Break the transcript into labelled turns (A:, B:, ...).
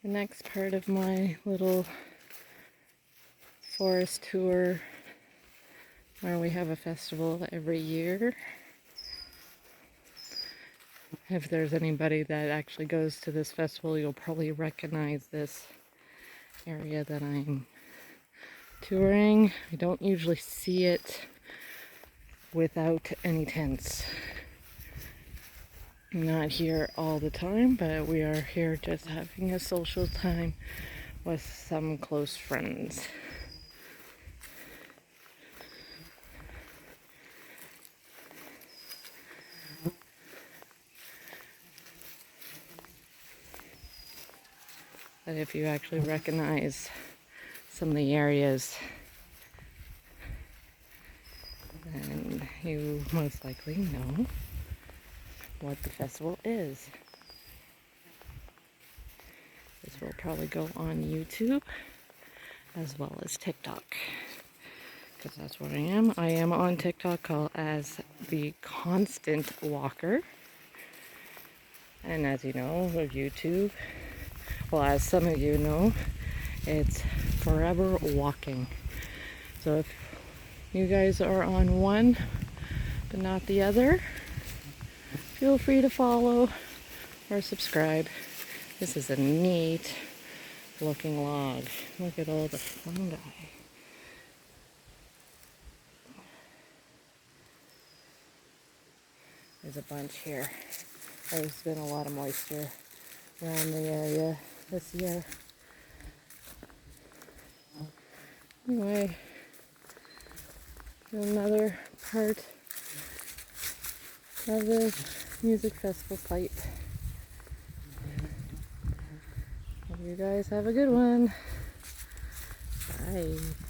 A: the next part of my little forest tour where we have a festival every year. If there's anybody that actually goes to this festival, you'll probably recognize this area that I'm touring. I don't usually see it without any tents. I'm not here all the time, but we are here just having a social time with some close friends. But if you actually recognize some of the areas, then you most likely know what the festival is. This will probably go on YouTube as well as TikTok, because that's what I am. I am on TikTok as the Constant Walker, and as you know, with YouTube, well, as some of you know, it's Forever Walking. So if you guys are on one but not the other, feel free to follow or subscribe. This is a neat looking log. Look at all the fungi. There's a bunch here. There's been a lot of moisture around the area this year. Anyway, another part of the music festival site. Hope you guys have a good one. Bye.